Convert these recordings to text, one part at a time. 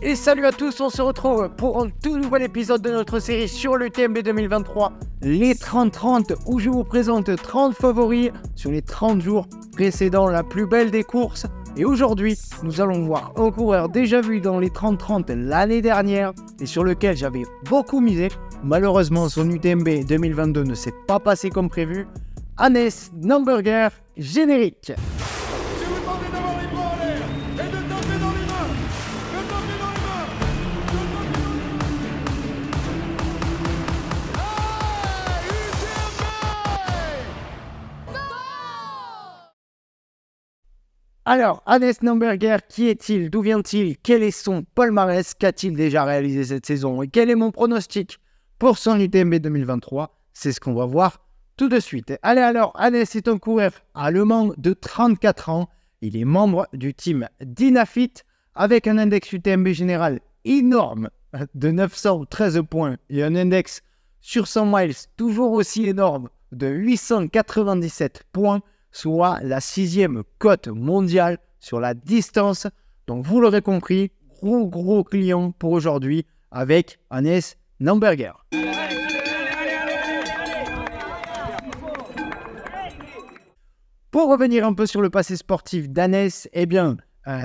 Et salut à tous, on se retrouve pour un tout nouvel épisode de notre série sur l'UTMB 2023, les 30-30, où je vous présente 30 favoris sur les 30 jours précédant la plus belle des courses. Et aujourd'hui, nous allons voir un coureur déjà vu dans les 30-30 l'année dernière et sur lequel j'avais beaucoup misé. Malheureusement, son UTMB 2022 ne s'est pas passé comme prévu. Hannes Namberger, générique. Alors, Hannes Namberger, qui est-il? D'où vient-il? Quel est son palmarès? Qu'a-t-il déjà réalisé cette saison? Et quel est mon pronostic pour son UTMB 2023? C'est ce qu'on va voir tout de suite. Allez alors, Hannes est un coureur allemand de 34 ans. Il est membre du team Dynafit avec un index UTMB général énorme de 913 points et un index sur 100 miles toujours aussi énorme de 897 points, soit la 6e cote mondiale sur la distance. Donc vous l'aurez compris, gros client pour aujourd'hui avec Hannes Namberger. Pour revenir un peu sur le passé sportif d'Hannes, eh bien,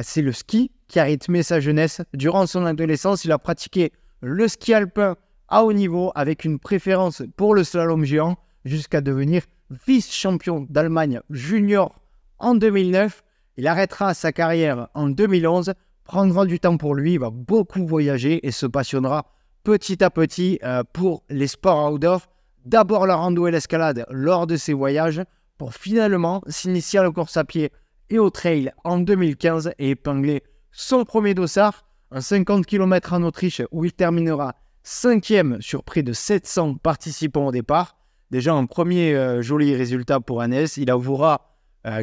c'est le ski qui a rythmé sa jeunesse. Durant son adolescence, il a pratiqué le ski alpin à haut niveau avec une préférence pour le slalom géant jusqu'à devenir vice-champion d'Allemagne junior en 2009. Il arrêtera sa carrière en 2011, prendra du temps pour lui, il va beaucoup voyager et se passionnera petit à petit pour les sports outdoor. D'abord la rando et l'escalade lors de ses voyages pour finalement s'initier à la course à pied et au trail en 2015 et épingler son premier dossard, un 50 km en Autriche où il terminera 5e sur près de 700 participants au départ. Déjà un premier joli résultat pour Hannes. Il avouera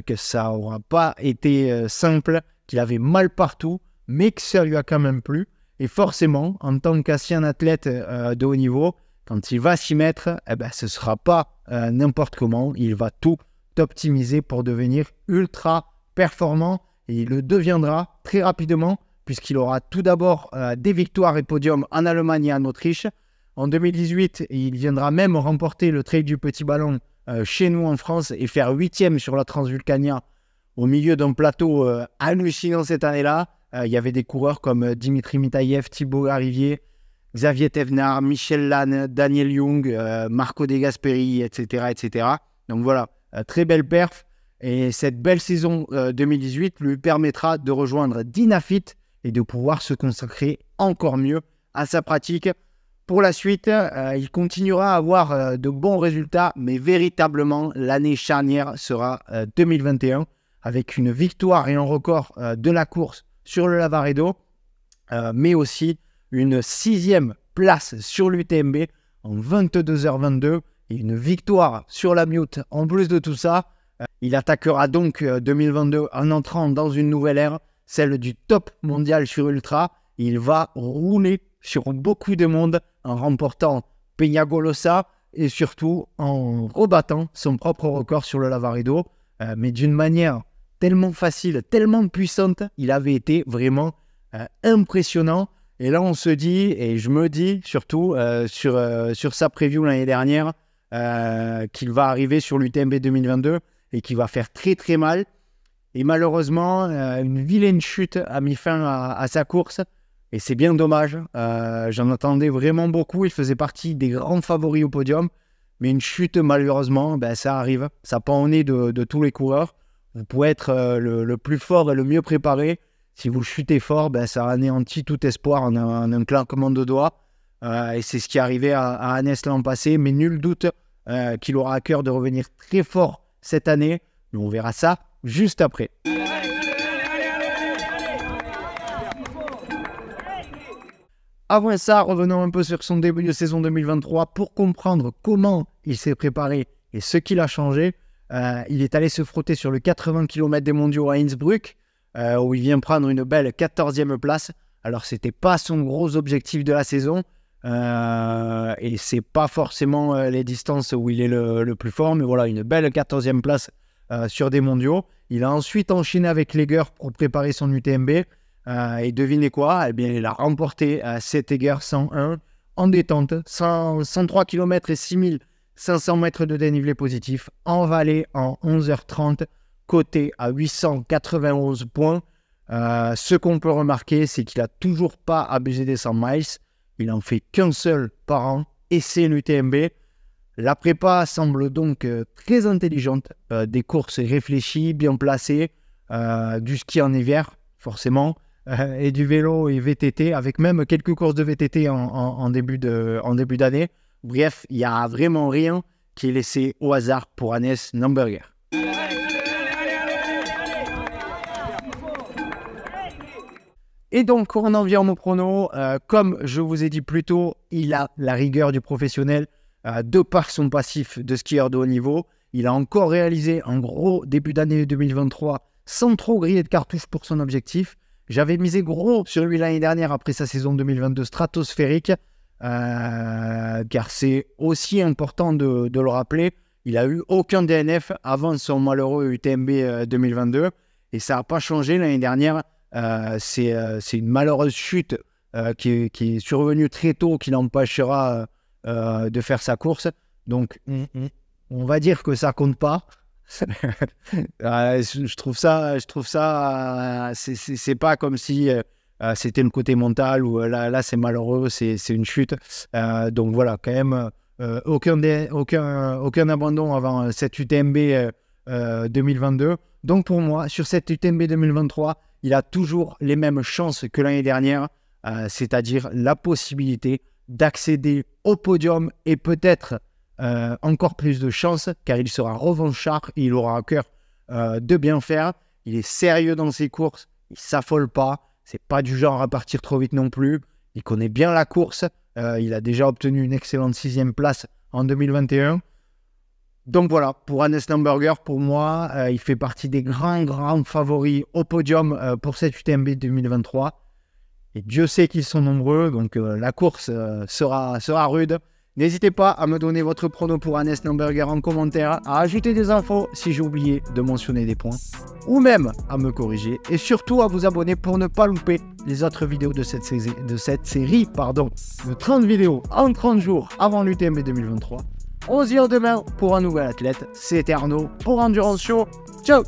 que ça n'aura pas été simple, qu'il avait mal partout, mais que ça lui a quand même plu. Et forcément, en tant qu'ancien athlète de haut niveau, quand il va s'y mettre, ce ne sera pas n'importe comment. Il va tout optimiser pour devenir ultra performant. Et il le deviendra très rapidement, puisqu'il aura tout d'abord des victoires et podiums en Allemagne et en Autriche. En 2018, il viendra même remporter le Trail du Petit Ballon chez nous en France et faire 8e sur la Transvulcania au milieu d'un plateau hallucinant cette année-là. Il y avait des coureurs comme Dimitri Mitaïev, Thibaut Garivier, Xavier Thévenard, Michel Lannes, Daniel Jung, Marco De Gasperi, etc. Donc voilà, très belle perf. Et cette belle saison 2018 lui permettra de rejoindre Dynafit et de pouvoir se consacrer encore mieux à sa pratique. Pour la suite, il continuera à avoir de bons résultats, mais véritablement, l'année charnière sera 2021, avec une victoire et un record de la course sur le Lavaredo, mais aussi une 6e place sur l'UTMB en 22h22 et une victoire sur la Mute. En plus de tout ça, il attaquera donc 2022 en entrant dans une nouvelle ère, celle du top mondial sur Ultra. Il va rouler sur beaucoup de monde en remportant Peñagolosa et surtout en rebattant son propre record sur le Lavaredo, mais d'une manière tellement facile, tellement puissante. Il avait été vraiment impressionnant. Et là, on se dit, et je me dis surtout sur sa preview l'année dernière, qu'il va arriver sur l'UTMB 2022 et qu'il va faire très mal. Et malheureusement, une vilaine chute a mis fin à sa course. Et c'est bien dommage. J'en attendais vraiment beaucoup. Il faisait partie des grands favoris au podium. Mais une chute, malheureusement, ça arrive. Ça pend au nez de tous les coureurs. Vous pouvez être le plus fort et le mieux préparé. Si vous chutez fort, ça anéantit tout espoir en un claquement de doigts. Et c'est ce qui est arrivé à Hannes l'an passé. Mais nul doute qu'il aura à cœur de revenir très fort cette année. Mais on verra ça juste après. Avant ça, revenons un peu sur son début de saison 2023 pour comprendre comment il s'est préparé et ce qu'il a changé. Il est allé se frotter sur le 80 km des mondiaux à Innsbruck, où il vient prendre une belle 14e place. Alors, ce n'était pas son gros objectif de la saison, et ce n'est pas forcément les distances où il est le plus fort, mais voilà, une belle 14e place sur des mondiaux. Il a ensuite enchaîné avec Leger pour préparer son UTMB. Et devinez quoi? Eh bien, il a remporté cet Eger 101 en détente, 103 km et 6500 mètres de dénivelé positif en vallée en 11h30, coté à 891 points. Ce qu'on peut remarquer, c'est qu'il n'a toujours pas abusé des 100 miles. Il en fait qu'un seul par an et c'est l'UTMB. La prépa semble donc très intelligente, des courses réfléchies, bien placées, du ski en hiver, forcément, et du vélo et VTT, avec même quelques courses de VTT en début d'année. Bref, il n'y a vraiment rien qui est laissé au hasard pour Hannes Lemberger. Et donc, on en vient à nos pronos. Comme je vous ai dit plus tôt, il a la rigueur du professionnel de par son passif de skieur de haut niveau. Il a encore réalisé un gros début d'année 2023 sans trop griller de cartouches pour son objectif. J'avais misé gros sur lui l'année dernière après sa saison 2022 stratosphérique, car c'est aussi important de le rappeler. Il n'a eu aucun DNF avant son malheureux UTMB 2022 et ça n'a pas changé l'année dernière. C'est une malheureuse chute qui est survenue très tôt qui l'empêchera de faire sa course. Donc, on va dire que ça compte pas. Je trouve ça c'est pas comme si c'était le côté mental ou là c'est malheureux, c'est une chute. Donc voilà, quand même aucun abandon avant cette UTMB 2022. Donc pour moi, sur cette UTMB 2023, il a toujours les mêmes chances que l'année dernière, c'est-à-dire la possibilité d'accéder au podium et peut-être encore plus de chance, car il sera revanchard et il aura à cœur de bien faire. Il est sérieux dans ses courses, il ne s'affole pas, c'est pas du genre à partir trop vite non plus. Il connaît bien la course, il a déjà obtenu une excellente 6e place en 2021. Donc voilà, pour Hannes Lemberger, pour moi, il fait partie des grands favoris au podium pour cette UTMB 2023. Et Dieu sait qu'ils sont nombreux, donc la course sera rude. N'hésitez pas à me donner votre prono pour Hannes Lemberger en commentaire, à ajouter des infos si j'ai oublié de mentionner des points, ou même à me corriger, et surtout à vous abonner pour ne pas louper les autres vidéos de cette série de 30 vidéos en 30 jours avant l'UTMB 2023. On se dit à demain pour un nouvel athlète. C'était Arnaud pour Endurance Show. Ciao!